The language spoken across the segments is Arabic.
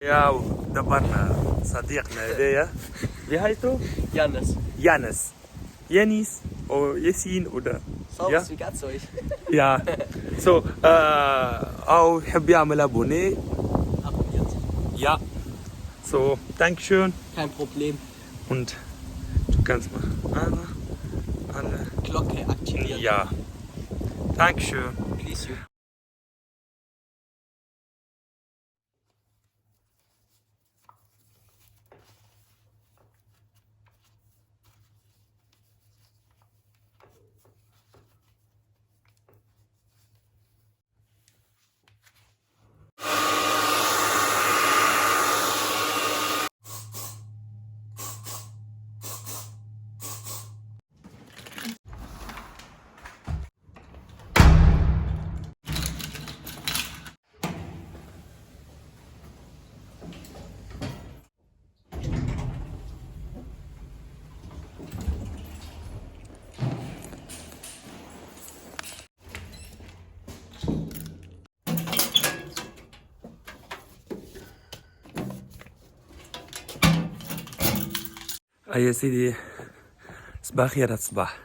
يا دبرنا صديقنا هذايا بهايتو Janis. يانس يانيس او ياسين ولا Servus, wie geht's euch? يا سو او يحب يعمل ابوني Abonniert. يا سو ثانك شون Kein Problem. und du kannst mal alle Glocke aktivieren. ja ثانك شون Please you. يا سيدي صباح خير الصباح.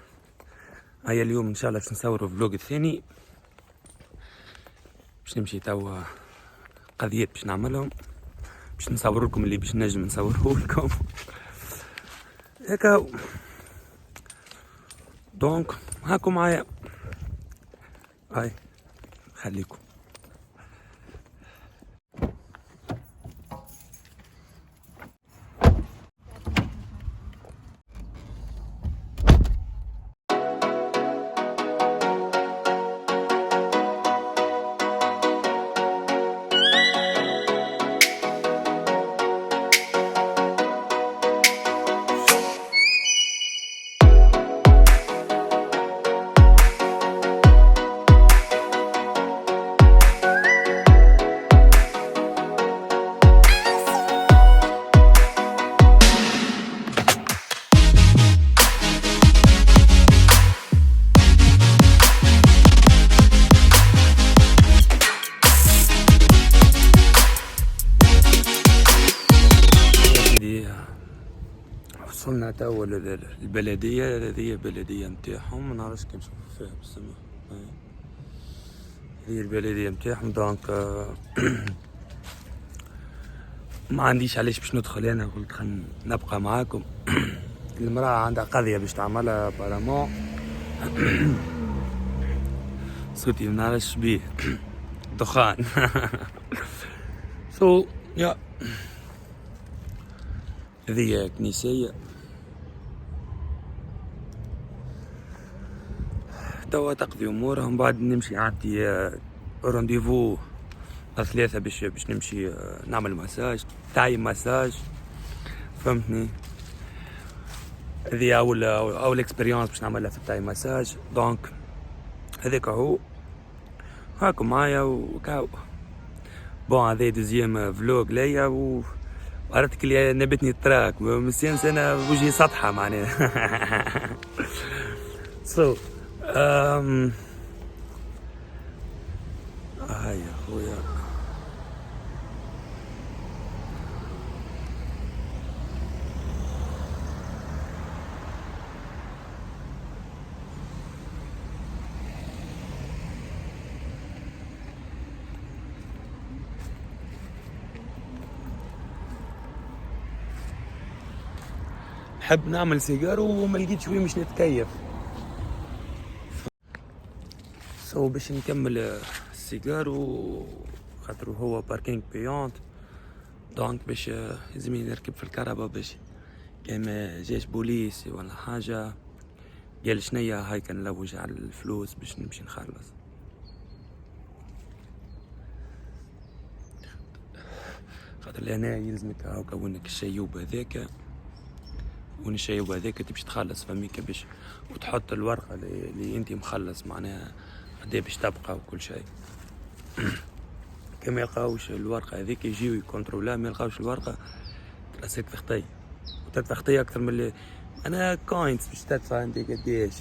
هيا اليوم ان شاء الله باش نصوروا فلوق الثاني باش نمشي توا قضيات باش نعملهم باش نصور لكم اللي باش نجم نصوره لكم هكا. دونك هاكم معايا هاي خليكم. وصلنا توا للبلدية، هذه بلدية متاعهم، منعرفش كي نشوفو فيها بالسما. هذه البلدية متاعهم. دونك ما عنديش علاش باش ندخل انا، قلت خلينا نبقى معاكم. المرأة عندها قضية باش تعملها بارامون. صوتي منعرفش بيه دخان. سو يا هذه كنيسية توا تقضي امورهم، بعد نمشي عندي رونديفو 3 باش نمشي نعمل مساج تاي مساج، فهمتني. هذه اول اكسبيريونس باش نعملها في التاي مساج. دونك هذاك هو، هاكم معايا وكاو. بون هذا دوزيام فلوق ليا وعرفتك اللي نبتني التراك مسينس انا وجهي سطحة معناها. سو هاي يا خويا حب نعمل سيجار وما لقيتش وين باش نتكيف. سو باش نكمل السيجار خاطر هو باركينج بيونت. دونك باش لازمني نركب في الكهرباء باش كان ما جاش بوليس ولا حاجة قال شنيا هاي كان نلوج على الفلوس باش نمشي نخلص. خاطر لهنا يلزمك هاكا وينك الشيوب هذاك، وين الشيوب هذاك تمشي تخلص فميك باش وتحط الورقة اللي انت مخلص معناها قديه باش تبقى وكل شيء. كما يلقاوش الورقة هذيك يجيو يكونترولا، ما يلقاوش الورقة راسك تخطي وتتخطي اكثر من اللي انا كوينتس باش تدفع انت قديش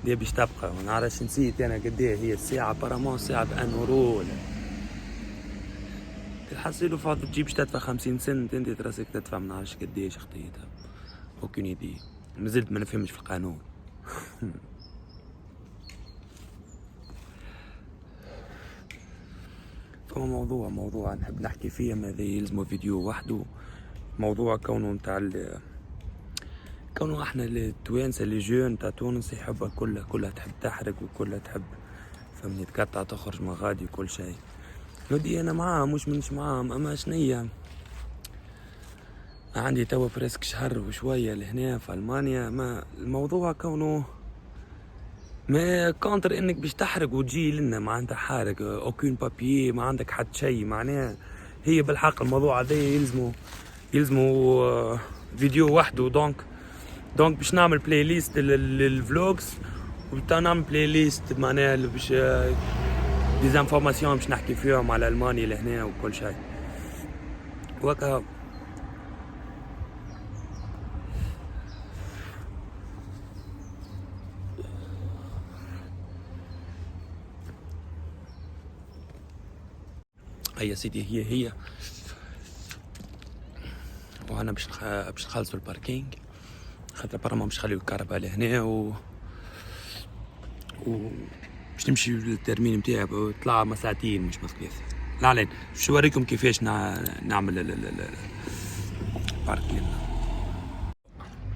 دي باش تبقى. ونعرفش نسيت انا قديه هي الساعة بارامون ساعة ب1 يورو ولا تحصيله فاضل تجيبش تدفع 50 سنت، انت تراسك تدفع من عارش قديش خطيتها. اوكين ايدي مازلت ما نفهمش في القانون. فما موضوع نحب نحكي فيه، ما ذي يلزمه فيديو وحده. موضوع كونه نتاع كونه احنا التوانسه اللي جون تاع تونس يحبها كلها تحب تحرق وكلها تحب فهمني تقطع تخرج من غادي وكل شيء. نودي انا معاهم مش منش معاهم، اما شنيا عندي توا بريسك شهر وشويه لهنا في المانيا. ما الموضوع كونه ما كونتر انك باش تحرق وتجي لنا ما عندك حارق اوكين بابيي، ما عندك حد شيء معناها. هي بالحق الموضوع هذا يلزمو فيديو وحده. دونك باش نعمل بلاي ليست للفلوجز، وبتا نعمل بلاي ليست معناها باش ديزانفورماسيون باش نحكي فيهم على المانيا لهنا وكل شيء وكا. هيا سيدي هي وانا باش نخلصوا الباركينج، خاطر برا ما باش نخليو الكهرباء لهنا باش نمشي للترمين نتاعي. طلع ما ساعتين مش ما ثلاثة. لا علين باش نوريكم كيفاش نعمل الباركينج.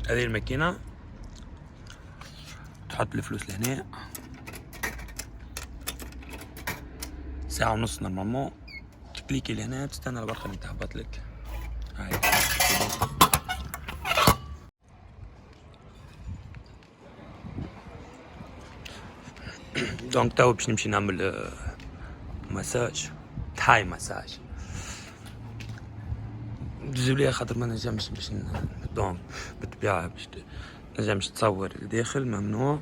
هذه الماكينة تحط الفلوس لهنا، ساعة ونص نورمالمون. تكليكي لهنا تستنى البرقة اللي تهبط لك. هاي دونك توا باش نمشي نعمل مساج، تاي مساج. ديزولي خاطر ما نجمش باش دونك بالطبيعة باش نجمش تصور الداخل ممنوع.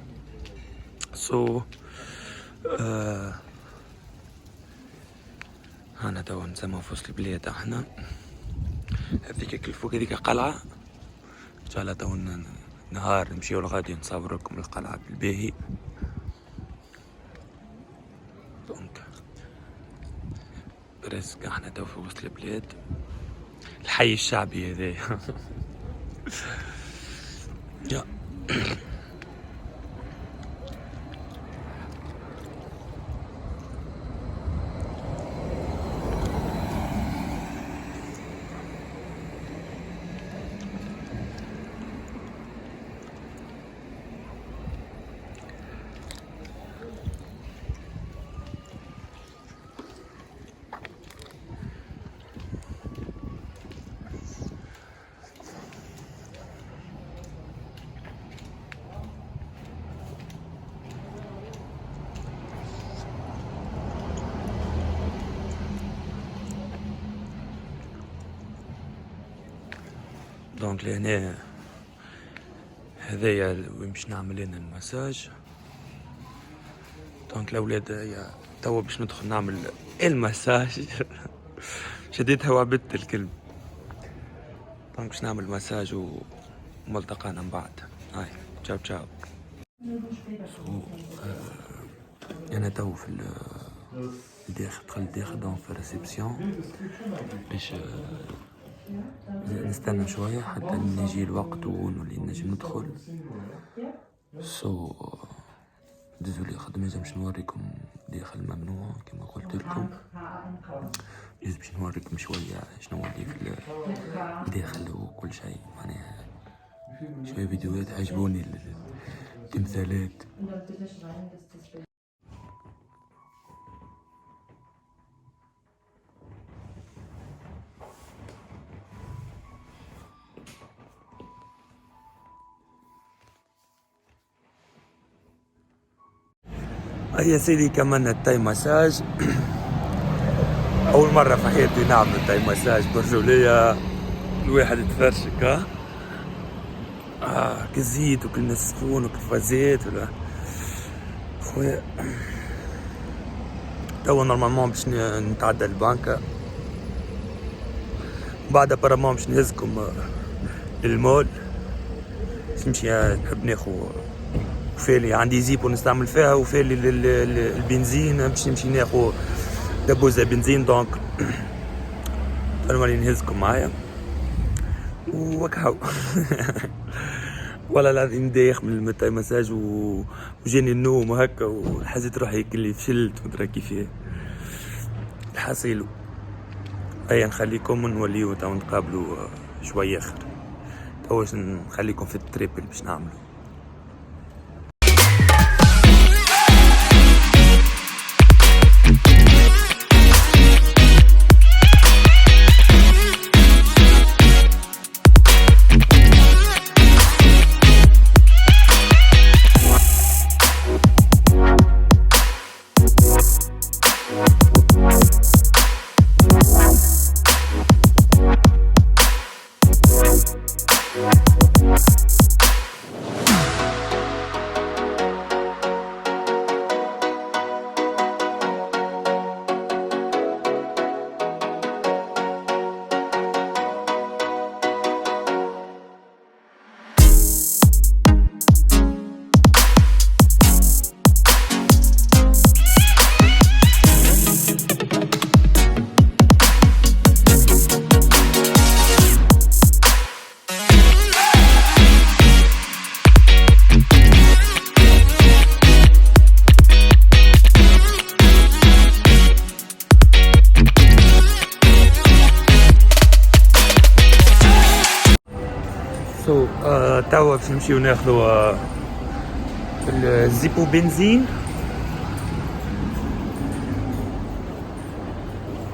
أنا توا نسمى في وسط البلاد احنا. هذيك الفوق هذيك قلعة إن شاء الله توا نهار نمشيو لغادي نصور لكم القلعة بالباهي. دونك برسك احنا توا في وسط البلاد، الحي الشعبي هذا. يا دونك لهنا هذايا وين باش نعمل لنا المساج. دونك الاولاد توا باش ندخل نعمل المساج. شديتها وعبدت الكلمة. دونك باش نعمل مساج وملتقانا من بعد. هاي تشاو. انا تو في الداخل، دخلت داخل دونك في الريسبسيون باش نستنى شوية حتى نجي الوقت ونولي نجي ندخل. ديزولي خاطر ما نجمش نوريكم داخل ممنوع كما قلت لكم. لازم باش نوريكم شوية شنو اللي في الداخل وكل شيء. معناها شوية فيديوهات عجبوني التمثالات. يا سيدي كملنا التاي مساج. أول مرة في حياتي نعمل تاي مساج برجولية. الواحد يتفرشك كزيت وكل نسفون وكفازات ولا خويا. توا نورمالمون باش نتعدى البنكة، بعد ابارامون باش نهزكم للمول. باش نمشي نحب ناخو وفالي عندي زيبو نستعمل فيها، وفالي البنزين باش نمشي ناخو دبوزة بنزين. دونك فنولي نهزكم معايا وكهو. والله العظيم دايخ من المتاي مساج وجاني النوم وهكا وحسيت روحي كلي فشلت مدري كيفاه الحصيلو. هيا نخليكم ونوليو تو نتقابلوا شويه اخر. تواش نخليكم في التريبل باش نعملوا. توا باش نمشيو ناخذو الزيبو بنزين،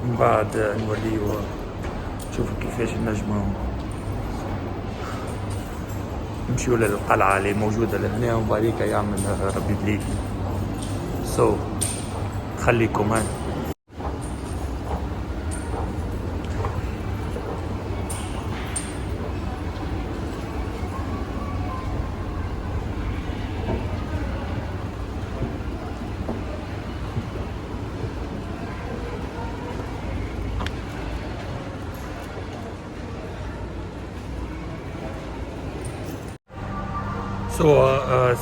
من بعد نوليو نشوفو كيفاش نجمو نمشيو للقلعة اللي موجودة لهنا ومن بعديكا يعمل ربي بليدي. خليكم هاي.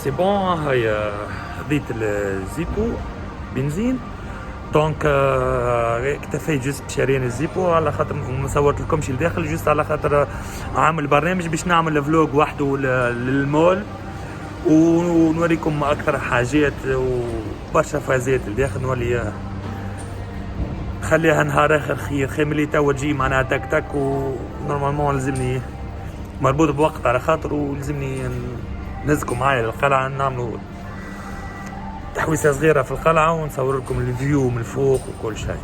سي بون. هاي خذيت الزيبو بنزين دونك اكتفيت جست بشارين الزيبو على خاطر ما صورت لكمش الداخل جست على خاطر عامل برنامج باش نعمل فلوج وحده للمول ونوريكم اكثر حاجات وبرشا فازات الداخل. نولي خليها نهار اخر خير ملي توا تجي معناها تك تك ونورمالمون لازمني مربوط بوقت على خاطر ولازمني نزكم معايا للقلعة نعملوا تحويسة صغيرة في القلعة ونصور لكم الفيو من فوق وكل شيء.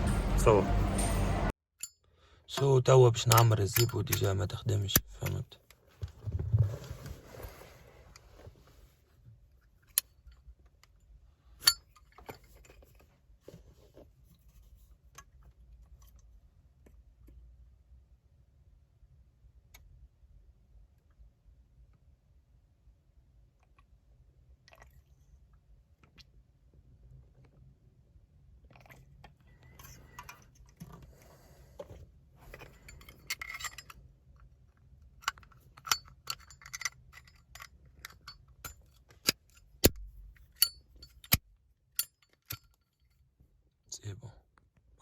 توا باش نعمر الزيبو ديجا ما تخدمش، فهمت؟ سي بون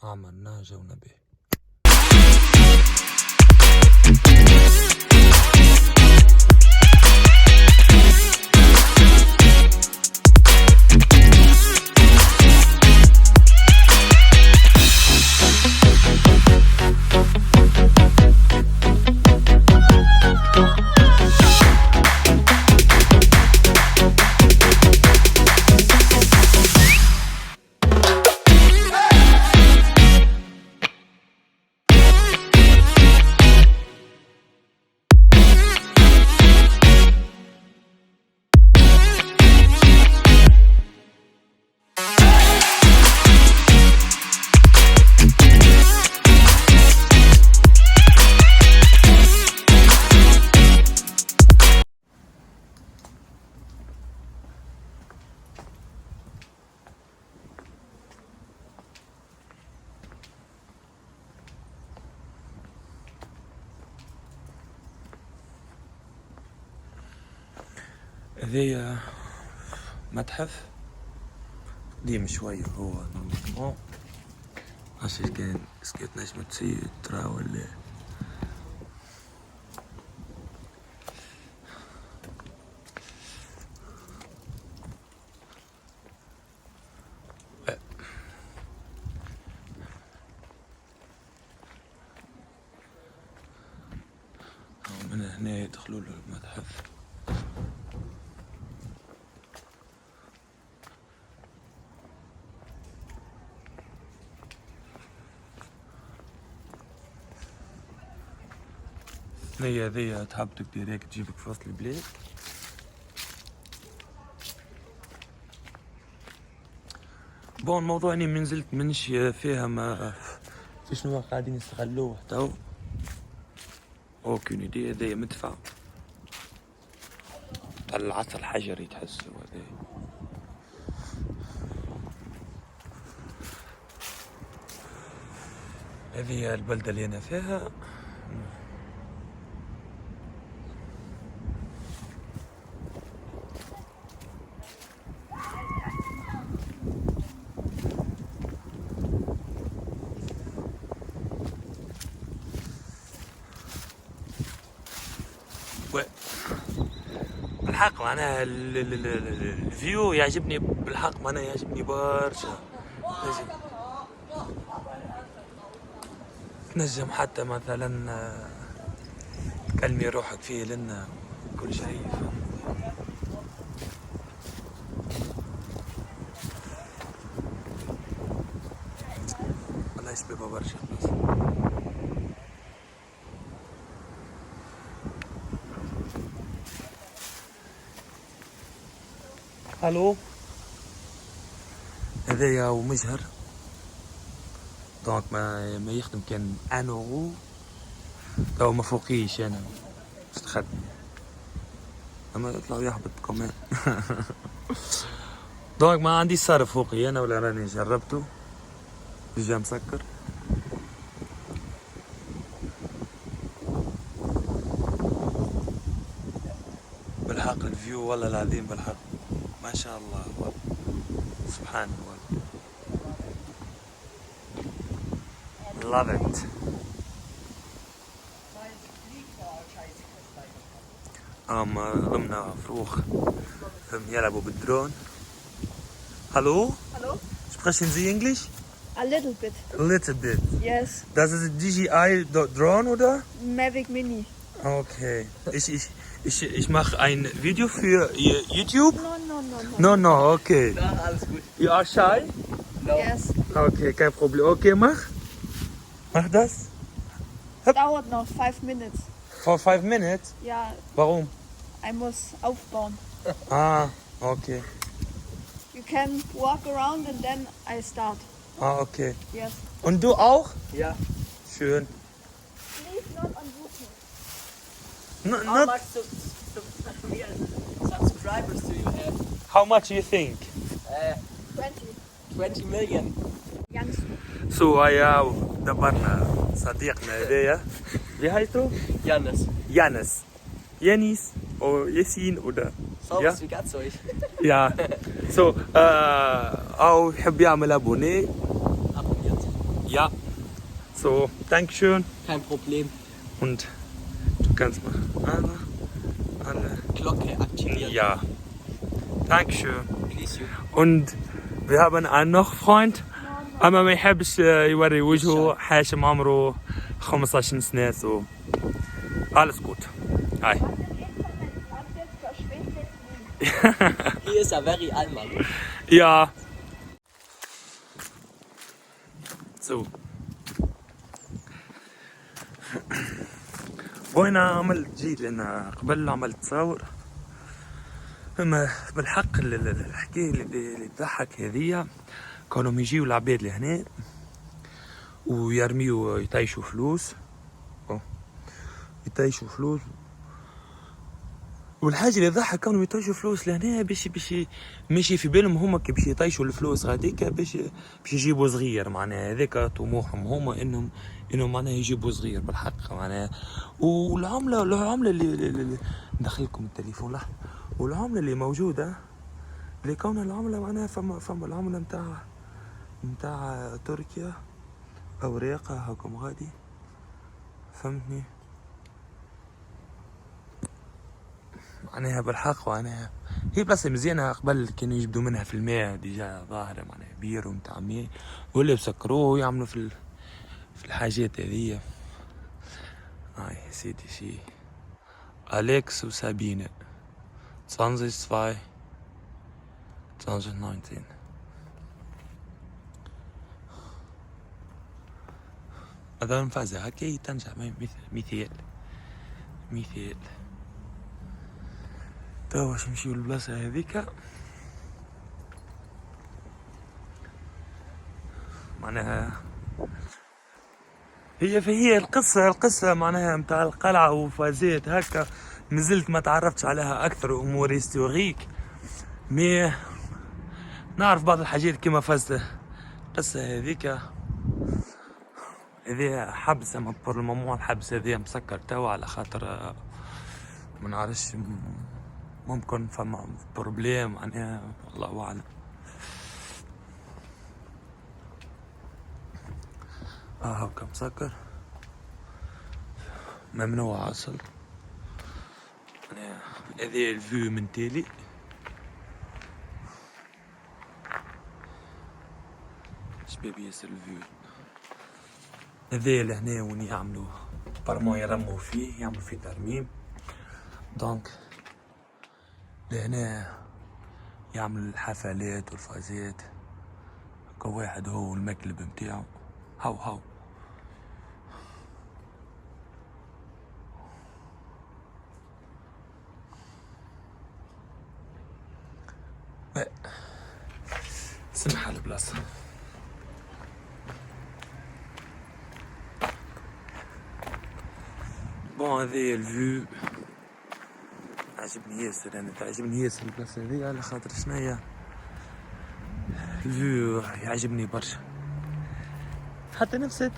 عملنا جونا به. هذايا متحف قديم شوية هو نورمالمون. عشان كان اسكي تنجم تسير ترى ولا هنا يدخلوا له المتحف. الثنية ذي تحب دير هيك تجيبك في وسط البلاد. بون الموضوع اني منزلت منش فيها ما في شنو قاعدين يستغلوه تو. اوكي دي هذي مدفع تاع العصر الحجري تحسوا هذي. هذه البلدة اللي انا فيها. بالحق معناها الفيو يعجبني بالحق معناها يعجبني برشا. تنجم حتى مثلا تكلمي روحك فيه لنا كل شيء. والله يشبه برشا بس. الو هذايا ومجهر دونك ما يخدم كان ان اورو تو ما فوقيش انا باش تخدم اما يطلع يهبط كمان. دونك ما عندي صرف فوقي انا ولا راني جربته جا مسكر. بالحق الفيو والله العظيم بالحق ما شاء الله والله سبحان الله. love it. ضمنا فروخ هم يلعبوا بالدرون. Hallo? Hallo? Sprechen Sie Englisch? A little bit. A little bit. Yes. Das ist DJI Drone, oder? Mavic Mini. Okay. Ich mache ein Video für YouTube? No. No, okay. Na, alles gut. You are shy? No. Yes. Okay, kein Problem. Okay, mach. Mach das. Dauert noch 5 minutes. For 5 minutes? Ja, Warum? I muss aufbauen. Ah, okay. You can walk around and then I start. Ah, okay. Yes. Und du auch? Ja. Schön. Please not on YouTube. How much subscribers do you have? How much you think? 20. 20 million. Ganz. So, ja, دبرنا صديقنا هذايا. Wie heißt du? Janis. Janis. Janis oder Yasin oder Servus, Ja? wie geht's euch? Ja. So, أو يحب يعمل أبوني. Abonniert. Ja. So, Dankeschön. Kein Problem. Und du kannst mal alle. Glocke aktivieren. Ja. Dankeschön. Please you. Und wir haben einen noch Freund اما ما يحبش يوري وجهه حاشم عمره 15 سنه so alles gut. Hi. He is a very Allmann. Ja. So. وانا عملت جيت لان قبل عملت تصاور. اما بالحق الحكايه اللي تضحك هذيا كانوا يجيو العباد لهنا ويرميو يطيشوا فلوس والحاجه اللي تضحك كانوا يطيشوا فلوس لهنا باش ماشي في بالهم هما كي باش يطيشوا الفلوس غاديك باش يجيبوا صغير معناها هذاك طموحهم هما انهم معناها يجيبوا صغير بالحق معناها. والعمله اللي ندخلكم التليفون لحظه. والعمله اللي موجوده اللي كون العمله معناها فما العمله نتاع تركيا اوراقها هاكم غادي فهمتني معناها بالحق معناها هي بلاصه مزيانه. قبل كانوا يجبدوا منها في الماء ديجا ظاهره معناها بير ونتاع ماء ولا يسكروه ويعملوا في الحاجات هذيا. هاي سيدي شي أليكس وسابينة 2002 2019. هذا نفازة هكي تنجح مثال توا واش نمشيو للبلاصة هذيكا معناها هي القصة معناها متاع القلعة وفازات هكا مازلت ما تعرفتش عليها أكثر أمور هيستوريك مي نعرف بعض الحاجات كيما فازت القصة هذيكا هذي حبس اما بور المومون الحبس هذي مسكر توا على خاطر ما نعرفش ممكن فما بروبليم معناها الله اعلم. هاكا مسكر ممنوع اصل هذي الفيو من تالي شباب ياسر الفيو هذا لهنا وين يعملوا برمو يرموا فيه يعملوا فيه ترميم دونك لهنا يعملوا الحفلات والفازات هكا واحد هو المكلب متاعو هاو سمح البلاصة بون هذي الفيو عجبني ياسر انا تعجبني ياسر البلاصة هذي على خاطر شنيا الفيو يعجبني برشا حتى نفسها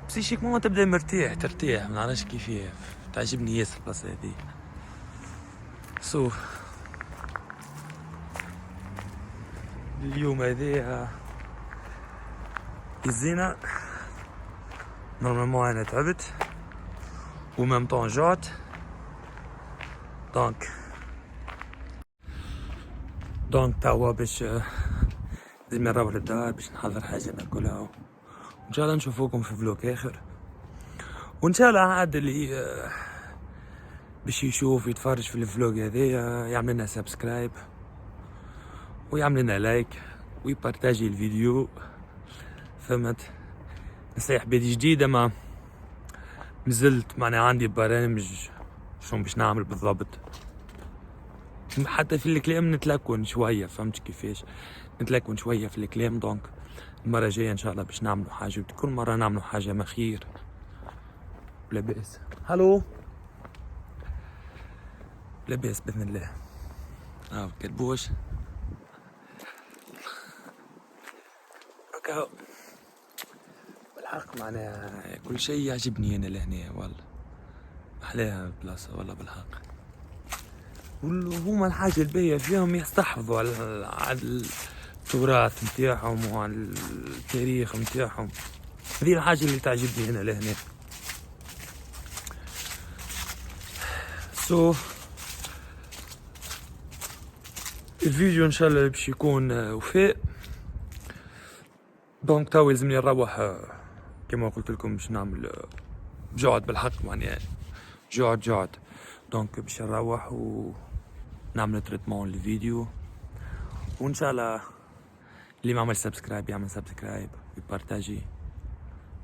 بسيشيكمون تبدا ترتاح ما نعرفش كيفاه تعجبني ياسر البلاصة هذي اليوم هذي الزينة نورمالمون انا تعبت ومام طون جعت دونك توا باش لازم نروح للدار باش نحضر حاجة ناكلها وان شاء الله نشوفوكم في فلوق اخر وان شاء الله عاد اللي باش يشوف يتفرج في الفلوق هذايا يعمل لنا سبسكرايب ويعمل لنا لايك ويبارتاجي الفيديو فهمت نصيح بيدي جديدة ما نزلت معناها عندي برامج شو باش نعمل بالضبط حتى في الكلام نتلكون شوية فهمت كيفاش نتلكون شوية في الكلام دونك المرة الجاية ان شاء الله باش نعملوا حاجة كل مرة نعملوا حاجة ما خير لا بأس هلو لا بأس بإذن الله كربوش هكا بالحق معناها كل شيء يعجبني انا لهنا والله احلاها البلاصة والله بالحق وهما الحاجة الباهية فيهم يستحفظوا على التراث متاعهم وعلى التاريخ متاعهم هذه الحاجة اللي تعجبني هنا لهنا الفيديو ان شاء الله باش يكون وفاء دونك توا لازمني نروح كما قلت لكم باش نعمل جعد بالحق معناها جعد دونك باش نروح ونعمل تريتمون للفيديو وان شاء الله اللي ما عمل سبسكرايب يعمل سبسكرايب ويبارتاجي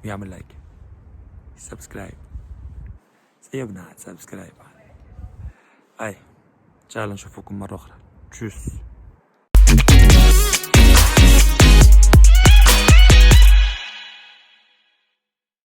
ويعمل لايك سبسكرايب سيبنا سبسكرايب ان شاء الله نشوفكم مرة اخرى تشوس